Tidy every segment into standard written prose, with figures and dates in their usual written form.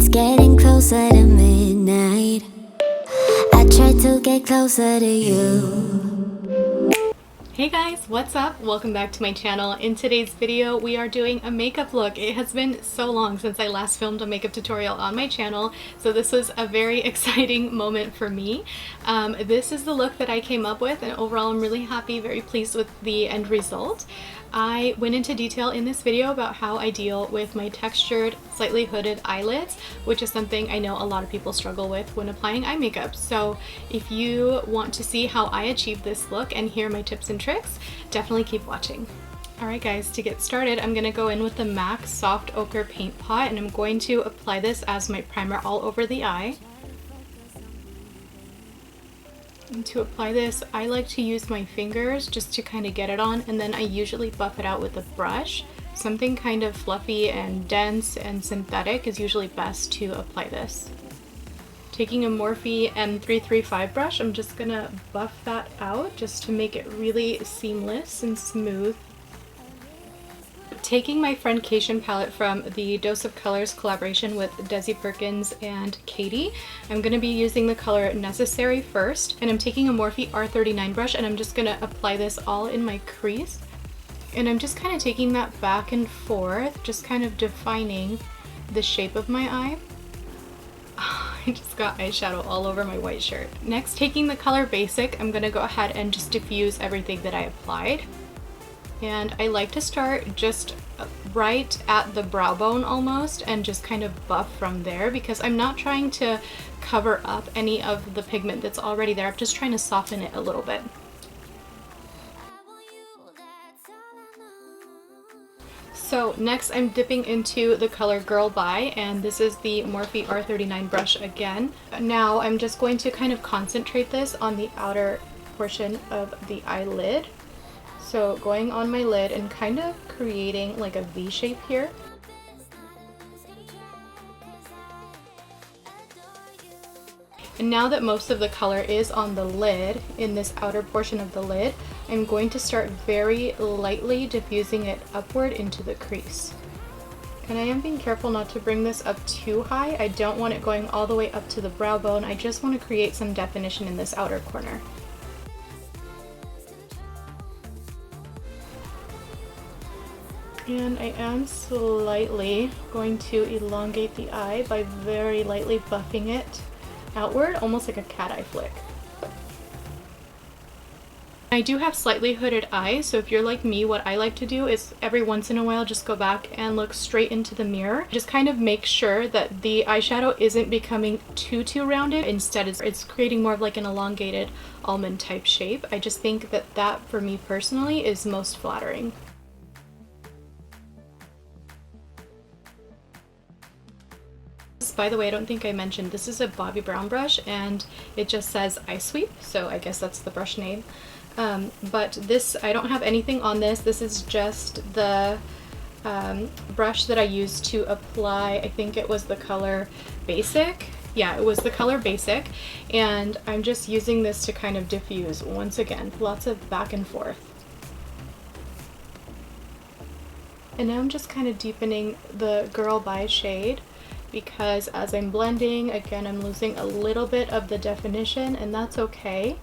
It's getting closer to midnight. I try to get closer to you. Hey guys, what's up? Welcome back to my channel. In today's video, we are doing a makeup look. It has been so long since I last filmed a makeup tutorial on my channel, so this was a very exciting moment for me. This is the look that I came up with, and overall I'm really happy, very pleased with the end result. I went into detail in this video about how I deal with my textured, slightly hooded eyelids, which is something I know a lot of people struggle with when applying eye makeup. So if you want to see how I achieve this look and hear my tips and tricks, definitely keep watching. Alright guys, to get started, I'm going to go in with the MAC Soft Ochre Paint Pot, and I'm going to apply this as my primer all over the eye. And to apply this, I like to use my fingers just to kind of get it on, and then I usually buff it out with a brush. Something kind of fluffy and dense and synthetic is usually best to apply this. Taking a Morphe M335 brush, I'm just gonna buff that out just to make it really seamless and smooth. Taking my Friendcation palette from the Dose of Colors collaboration with Desi and Katy, I'm going to be using the color Necessary first, and I'm taking a Morphe R39 brush and I'm just going to apply this all in my crease. And I'm just kind of taking that back and forth, just kind of defining the shape of my eye. I just got eyeshadow all over my white shirt. Next, taking the color Basic, I'm going to go ahead and just diffuse everything that I applied. And I like to start just right at the brow bone almost and just kind of buff from there, because I'm not trying to cover up any of the pigment that's already there. I'm just trying to soften it a little bit. So next I'm dipping into the color Girl Bye, and this is the Morphe R39 brush again. Now I'm just going to kind of concentrate this on the outer portion of the eyelid. So going on my lid and kind of creating like a V shape here. And now that most of the color is on the lid, in this outer portion of the lid, I'm going to start very lightly diffusing it upward into the crease. And I am being careful not to bring this up too high. I don't want it going all the way up to the brow bone. I just want to create some definition in this outer corner. And I am slightly going to elongate the eye by very lightly buffing it outward, almost like a cat eye flick. I do have slightly hooded eyes, so if you're like me, what I like to do is every once in a while just go back and look straight into the mirror. Just kind of make sure that the eyeshadow isn't becoming too rounded. Instead, it's creating more of like an elongated almond type shape. I just think that that, for me personally, is most flattering. By the way, I don't think I mentioned, this is a Bobbi brown brush and it just says Eye Sweep, so I guess that's the brush name. But this, I don't have anything on this. This is just the brush that I used to apply, I think it was the color Basic. Yeah, it was the color Basic, and I'm just using this to kind of diffuse. Once again, lots of back and forth. And now I'm just kind of deepening the Girl Bye shade, because as I'm blending, again, I'm losing a little bit of the definition, and that's okay.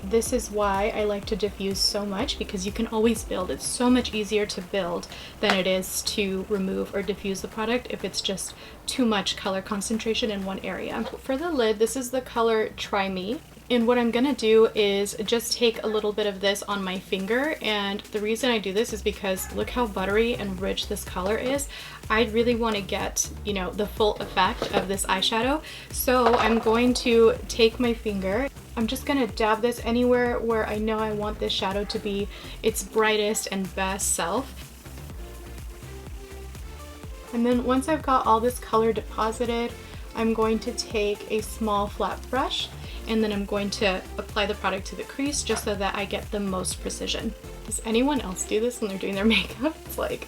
This is why I like to diffuse so much, because you can always build. It's so much easier to build than it is to remove or diffuse the product if it's just too much color concentration in one area. For the lid, this is the color Try Me. And what I'm gonna do is just take a little bit of this on my finger, and the reason I do this is because look how buttery and rich this color is. I really want to get, you know, the full effect of this eyeshadow. So I'm going to take my finger. I'm just gonna dab this anywhere where I know I want this shadow to be its brightest and best self. And then once I've got all this color deposited, I'm going to take a small flat brush, and then I'm going to apply the product to the crease just so that I get the most precision. Does anyone else do this when they're doing their makeup? It's like...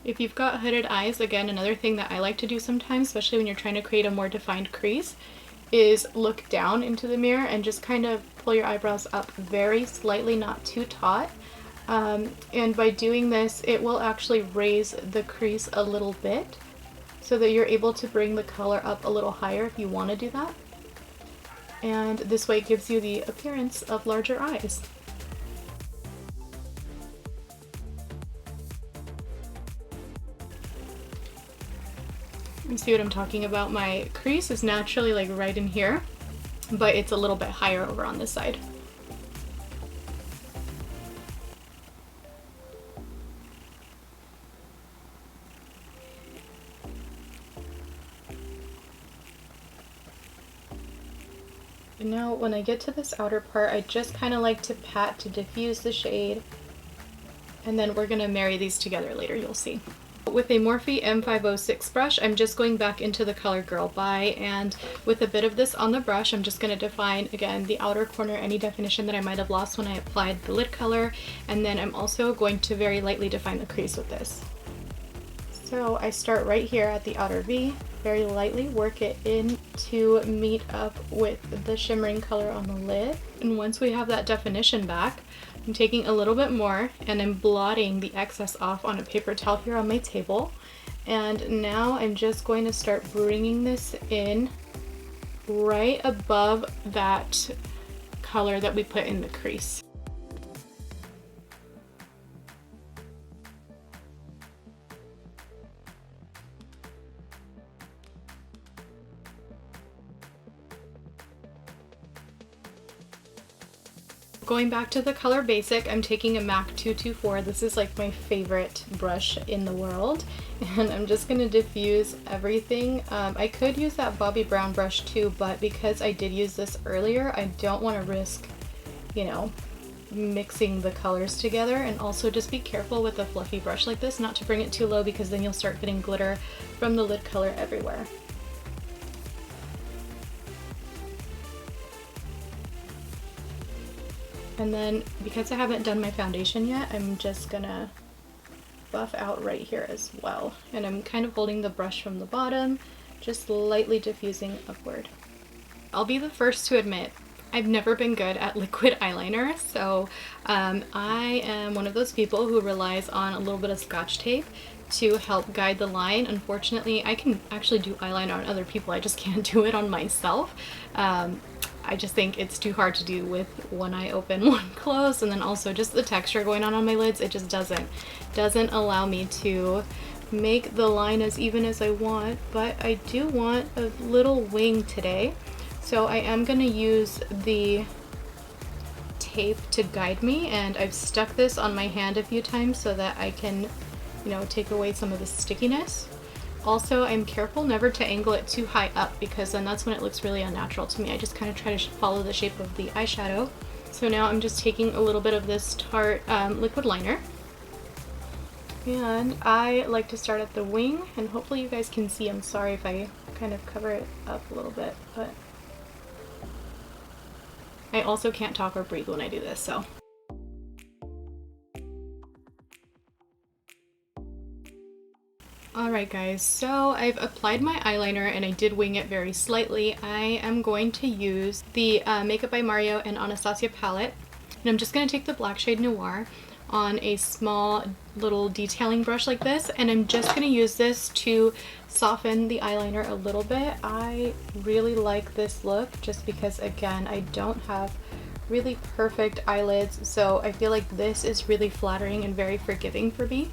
If you've got hooded eyes, again, another thing that I like to do sometimes, especially when you're trying to create a more defined crease, is look down into the mirror and just kind of pull your eyebrows up very slightly, not too taut. And by doing this, it will actually raise the crease a little bit so that you're able to bring the color up a little higher if you want to do that. And this way it gives you the appearance of larger eyes. You see what I'm talking about? My crease is naturally like right in here, but it's a little bit higher over on this side. And now when I get to this outer part, I just kind of like to pat to diffuse the shade, and then we're gonna marry these together later, you'll see. With a Morphe M506 brush, I'm just going back into the color Girl By, and with a bit of this on the brush, I'm just going to define, again, the outer corner, any definition that I might have lost when I applied the lid color, and then I'm also going to very lightly define the crease with this. So I start right here at the outer V, very lightly work it in to meet up with the shimmering color on the lid, and once we have that definition back, I'm taking a little bit more and I'm blotting the excess off on a paper towel here on my table. And now I'm just going to start bringing this in right above that color that we put in the crease. Going back to the color basic, I'm taking a MAC 224. This is like my favorite brush in the world, and I'm just going to diffuse everything. I could use that Bobbi brown brush too, but because I did use this earlier, I don't want to risk, you know, mixing the colors together. And also just be careful with a fluffy brush like this not to bring it too low, because then you'll start getting glitter from the lid color everywhere. And then because I haven't done my foundation yet, I'm just gonna buff out right here as well. And I'm kind of holding the brush from the bottom, just lightly diffusing upward. I'll be the first to admit, I've never been good at liquid eyeliner, so I am one of those people who relies on a little bit of Scotch tape to help guide the line. Unfortunately, I can actually do eyeliner on other people, I just can't do it on myself. I just think it's too hard to do with one eye open, one closed, and then also just the texture going on my lids. It just doesn't allow me to make the line as even as I want, but I do want a little wing today. So I am going to use the tape to guide me, and I've stuck this on my hand a few times so that I can, you know, take away some of the stickiness. Also, I'm careful never to angle it too high up, because then that's when it looks really unnatural to me. I just kind of try to follow the shape of the eyeshadow. So now I'm just taking a little bit of this Tarte liquid liner. And I like to start at the wing, and hopefully you guys can see. I'm sorry if I kind of cover it up a little bit, but I also can't talk or breathe when I do this, so. Alright guys, so I've applied my eyeliner and I did wing it very slightly. I am going to use the Makeup by Mario and Anastasia palette, and I'm just going to take the black shade Noir on a small little detailing brush like this, and I'm just going to use this to soften the eyeliner a little bit. I really like this look just because, again, I don't have really perfect eyelids, so I feel like this is really flattering and very forgiving for me.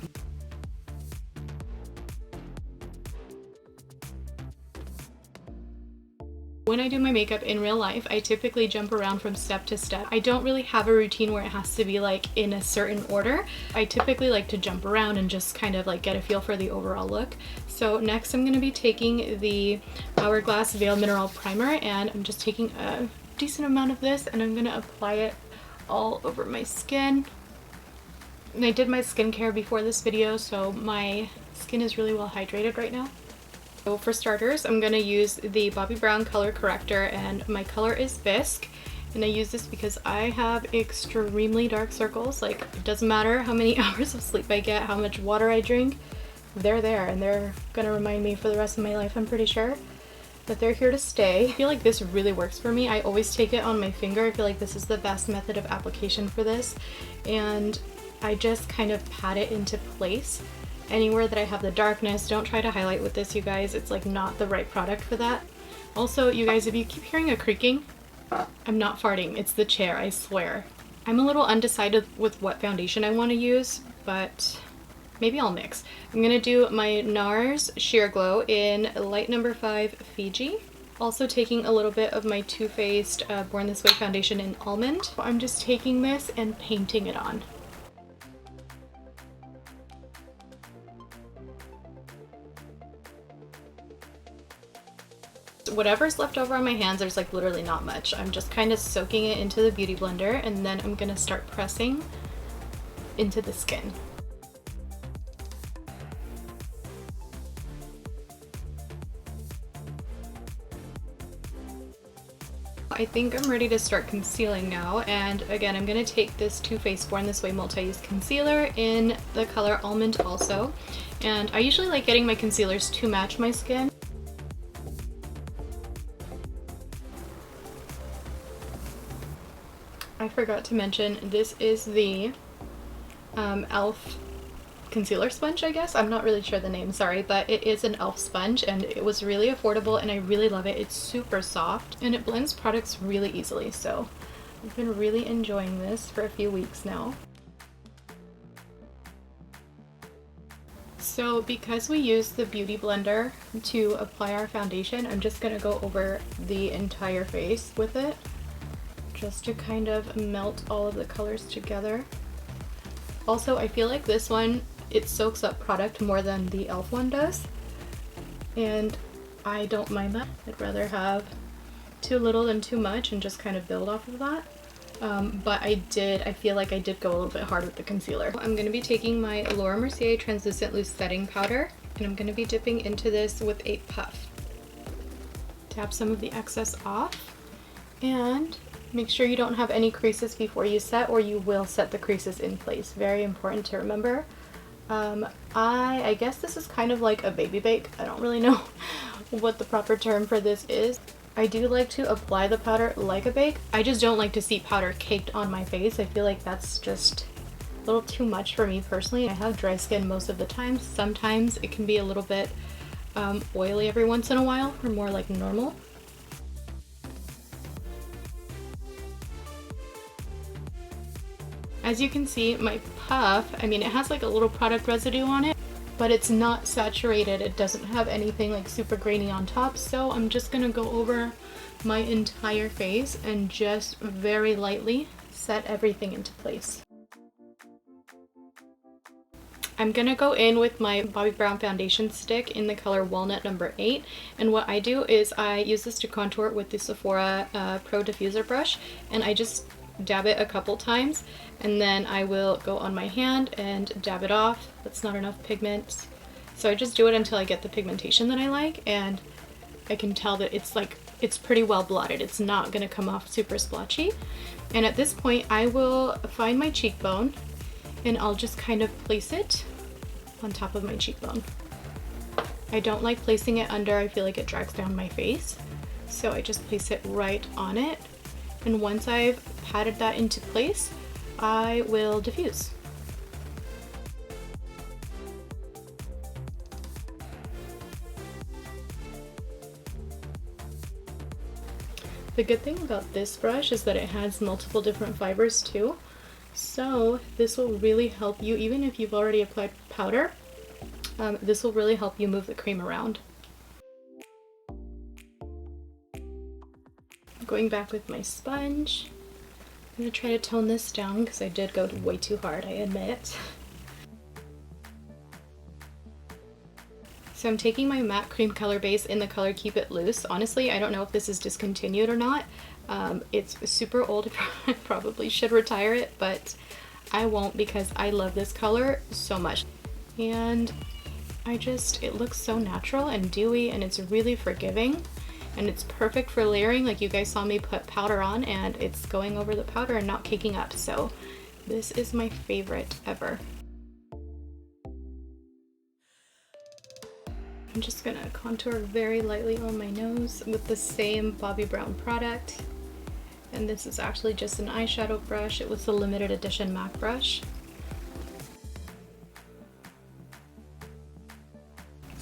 When I do my makeup in real life, I typically jump around from step to step. I don't really have a routine where it has to be like in a certain order. I typically like to jump around and just kind of like get a feel for the overall look. So next I'm going to be taking the Hourglass Veil Mineral Primer, and I'm just taking a decent amount of this and I'm going to apply it all over my skin. And I did my skincare before this video, so my skin is really well hydrated right now. So for starters, I'm going to use the Bobbi Brown color corrector, and my color is Bisque, and I use this because I have extremely dark circles. Like, it doesn't matter how many hours of sleep I get, how much water I drink, they're there, and they're gonna remind me for the rest of my life, I'm pretty sure. But they're here to stay. I feel like this really works for me. I always take it on my finger. I feel like this is the best method of application for this, and I just kind of pat it into place. Anywhere that I have the darkness, don't try to highlight with this, you guys. It's like not the right product for that. Also, you guys, if you keep hearing a creaking, I'm not farting, it's the chair, I swear. I'm a little undecided with what foundation I want to use, but maybe I'll mix. I'm gonna do my NARS Sheer Glow in light number 5 Fiji. Also taking a little bit of my Too Faced Born This Way foundation in Almond. I'm just taking this and painting it on. Whatever's left over on my hands, there's like literally not much. I'm just kind of soaking it into the beauty blender, and then I'm gonna start pressing into the skin. I think I'm ready to start concealing now, and again I'm going to take this Too Faced Born This Way multi-use concealer in the color Almond also, and I usually like getting my concealers to match my skin. I forgot to mention, this is the e.l.f. concealer sponge, I guess. I'm not really sure the name, sorry, but it is an e.l.f. sponge and it was really affordable and I really love it. It's super soft and it blends products really easily, so I've been really enjoying this for a few weeks now. So because we use the beauty blender to apply our foundation, I'm just going to go over the entire face with it, just to kind of melt all of the colors together. Also, I feel like this one, it soaks up product more than the e.l.f. one does, and I don't mind that. I'd rather have too little than too much and just kind of build off of that. But I feel like I did go a little bit hard with the concealer. I'm going to be taking my Laura Mercier Translucent Loose Setting Powder, and I'm going to be dipping into this with a puff. Tap some of the excess off, and make sure you don't have any creases before you set, or you will set the creases in place. Very important to remember. I guess this is kind of like a baby bake. I don't really know what the proper term for this is. I do like to apply the powder like a bake. I just don't like to see powder caked on my face. I feel like that's just a little too much for me personally. I have dry skin most of the time. Sometimes it can be a little bit oily every once in a while, or more like normal. As you can see, my puff, I mean, it has like a little product residue on it, but it's not saturated. It doesn't have anything like super grainy on top, so I'm just gonna go over my entire face and just very lightly set everything into place. I'm gonna go in with my Bobbi Brown foundation stick in the color Walnut number 8, and what I do is I use this to contour with the Sephora Pro Diffuser brush, and I just dab it a couple times, and then I will go on my hand and dab it off. That's not enough pigment, so I just do it until I get the pigmentation that I like, and I can tell that it's pretty well blotted. It's not gonna come off super splotchy. And at this point I will find my cheekbone and I'll just kind of place it on top of my cheekbone. I don't like placing it under. I feel like it drags down my face, so I just place it right on it. And once I've patted that into place, I will diffuse. The good thing about this brush is that it has multiple different fibers too, so this will really help you, even if you've already applied powder, this will really help you move the cream around. Going back with my sponge, I'm going to try to tone this down because I did go way too hard, I admit. So I'm taking my matte cream color base in the color Keep It Loose. Honestly, I don't know if this is discontinued or not. It's super old. I probably should retire it, but I won't because I love this color so much. And it looks so natural and dewy, and it's really forgiving. And it's perfect for layering. Like, you guys saw me put powder on and it's going over the powder and not caking up. So this is my favorite ever. I'm just gonna contour very lightly on my nose with the same Bobbi Brown product. And this is actually just an eyeshadow brush. It was a limited edition MAC brush.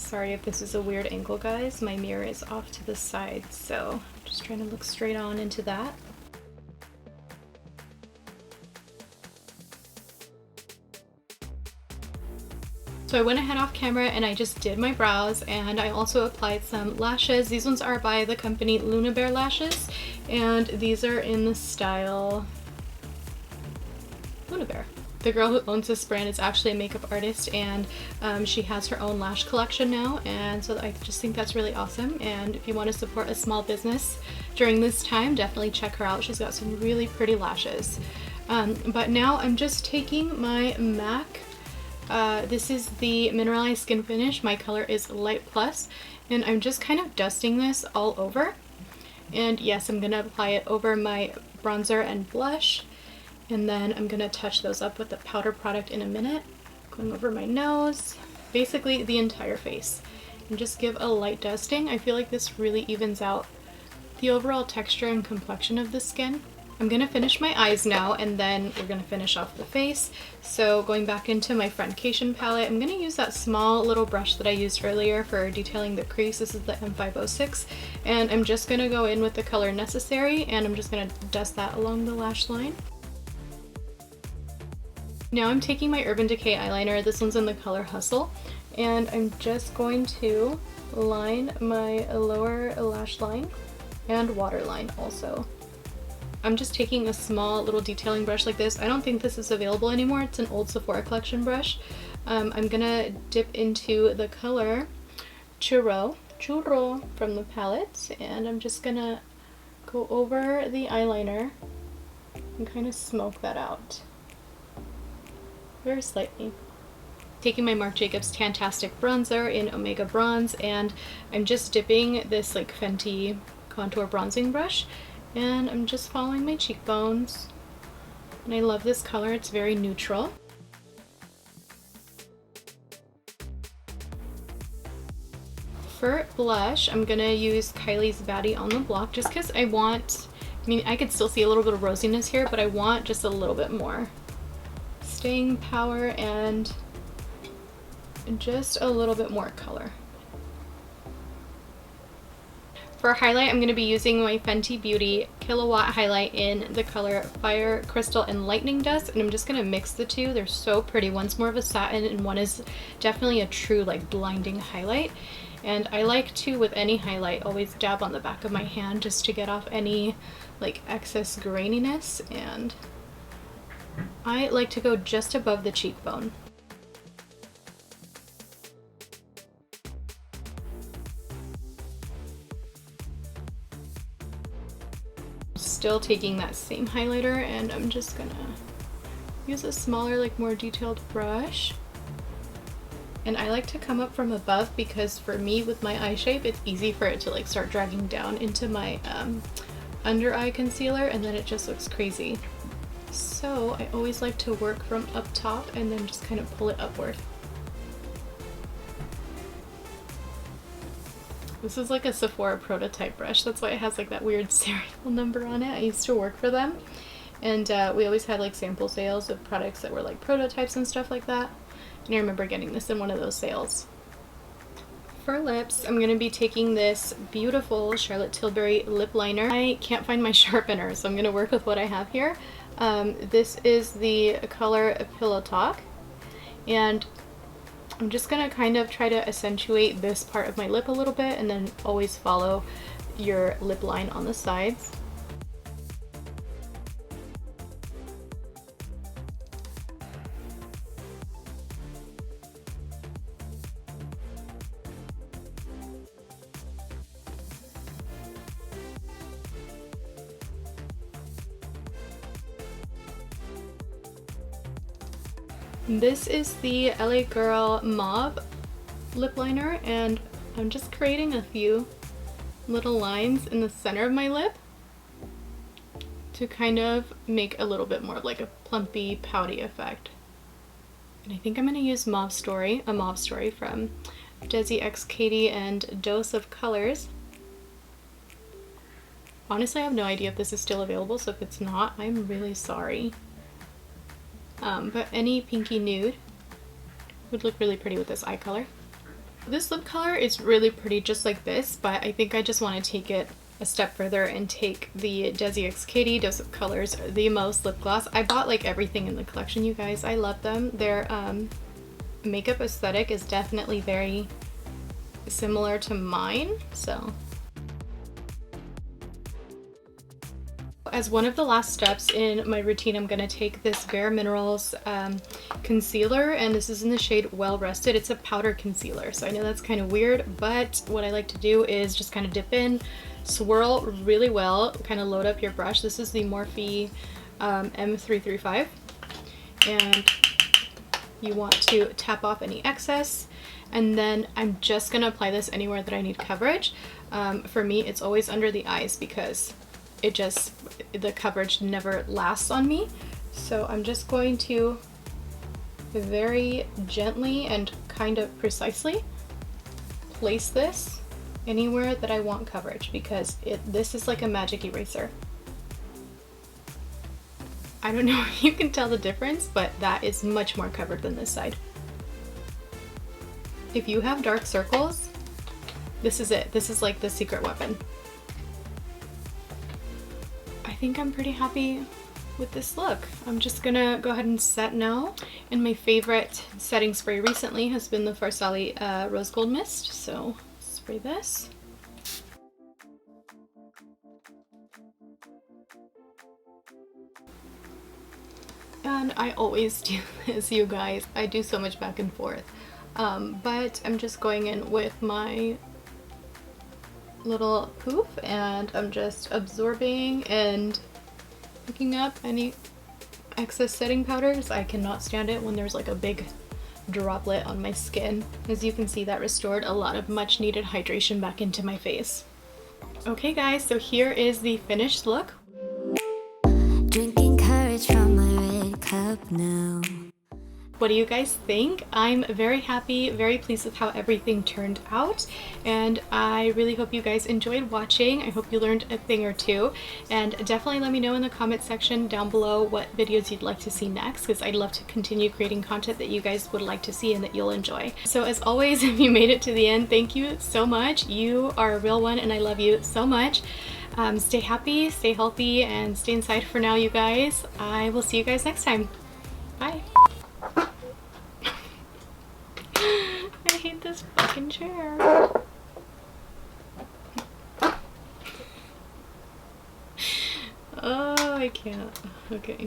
Sorry if this is a weird angle, guys. My mirror is off to the side, so I'm just trying to look straight on into that. So I went ahead off camera and I just did my brows, and I also applied some lashes. These ones are by the company Luna Bear Lashes, and these are in the style Luna Bear. The girl who owns this brand is actually a makeup artist, and she has her own lash collection now, and so I just think that's really awesome. And if you want to support a small business during this time, definitely check her out. She's got some really pretty lashes. But now I'm just taking my MAC. This is the Mineralized Skin Finish. My color is Light Plus, and I'm just kind of dusting this all over. And yes, I'm gonna apply it over my bronzer and blush, and then I'm gonna touch those up with the powder product in a minute, going over my nose, basically the entire face, and just give a light dusting. I feel like this really evens out the overall texture and complexion of the skin. I'm gonna finish my eyes now, and then we're gonna finish off the face. So going back into my Friendcation palette, I'm gonna use that small little brush that I used earlier for detailing the crease. This is the M506, and I'm just gonna go in with the color Necessary, and I'm just gonna dust that along the lash line. Now I'm taking my Urban Decay eyeliner. This one's in the color Hustle, and I'm just going to line my lower lash line and waterline also. I'm just taking a small little detailing brush like this. I don't think this is available anymore. It's an old Sephora collection brush. I'm gonna dip into the color Churro from the palette, and I'm just gonna go over the eyeliner and kind of smoke that out very slightly. Taking my Marc Jacobs Tantastic bronzer in Omega Bronze, and I'm just dipping this like Fenty contour bronzing brush, and I'm just following my cheekbones. And I love this color, it's very neutral. For blush, I'm gonna use KYLIE's Baddie on the Block, just because I mean, I could still see a little bit of rosiness here, but I want just a little bit more staying power and just a little bit more color. For highlight, I'm going to be using my Fenty Beauty Killawatt highlight in the color Fire, Crystal, and Lightning Dust, and I'm just going to mix the two. They're so pretty. One's more of a satin and one is definitely a true like blinding highlight. And I like to, with any highlight, always dab on the back of my hand just to get off any like excess graininess, and I like to go just above the cheekbone. Still taking that same highlighter, and I'm just gonna use a smaller, like more detailed brush. And I like to come up from above because for me with my eye shape, it's easy for it to like start dragging down into my under eye concealer, and then it just looks crazy. So I always like to work from up top and then just kind of pull it upward. This is like a Sephora prototype brush. That's why it has like that weird serial number on it. I used to work for them, and we always had like sample sales of products that were like prototypes and stuff like that. And I remember getting this in one of those sales. For lips, I'm going to be taking this beautiful Charlotte Tilbury lip liner. I can't find my sharpener, so I'm going to work with what I have here. This is the color Pillow Talk, and I'm just gonna kind of try to accentuate this part of my lip a little bit, and then always follow your lip line on the sides. This is the LA Girl Mauve lip liner, and I'm just creating a few little lines in the center of my lip to kind of make a little bit more of like a plumpy, pouty effect. And I think I'm going to use a Mauve Story from Desi x Katy and Dose of Colors. Honestly, I have no idea if this is still available, so if it's not, I'm really sorry. But any pinky nude would look really pretty with this eye color. This lip color is really pretty just like this, but I think I just want to take it a step further and take the Desi x Katy Dose of Colors The Most lip gloss. I bought like everything in the collection, you guys. I love them. Their makeup aesthetic is definitely very similar to mine, so. As one of the last steps in my routine, I'm going to take this Bare Minerals concealer, and this is in the shade Well Rested. It's a powder concealer, so I know that's kind of weird, but what I like to do is just kind of dip in, swirl really well, kind of load up your brush. This is the Morphe M335, and you want to tap off any excess, and then I'm just going to apply this anywhere that I need coverage. For me, it's always under the eyes because the coverage never lasts on me. So I'm just going to very gently and kind of precisely place this anywhere that I want coverage, because this is like a magic eraser. I don't know if you can tell the difference, but that is much more covered than this side. If you have dark circles, this is it. This is like the secret weapon. I think I'm pretty happy with this look. I'm just gonna go ahead and set now. And my favorite setting spray recently has been the Farsali Rose Gold Mist. So spray this. And I always do this, you guys. I do so much back and forth. But I'm just going in with my little poof, and I'm just absorbing and picking up any excess setting powders. I cannot stand it when there's like a big droplet on my skin. As you can see, that restored a lot of much needed hydration back into my face. Okay guys, so here is the finished look. Drinking courage from my red cup now. What do you guys think? I'm very happy, very pleased with how everything turned out, and I really hope you guys enjoyed watching. I hope you learned a thing or two, and definitely let me know in the comment section down below what videos you'd like to see next, because I'd love to continue creating content that you guys would like to see and that you'll enjoy. So as always, if you made it to the end, thank you so much. You are a real one, and I love you so much. Stay happy, stay healthy, and stay inside for now, you guys. I will see you guys next time. Bye. I hate this fucking chair. Oh, I can't. Okay.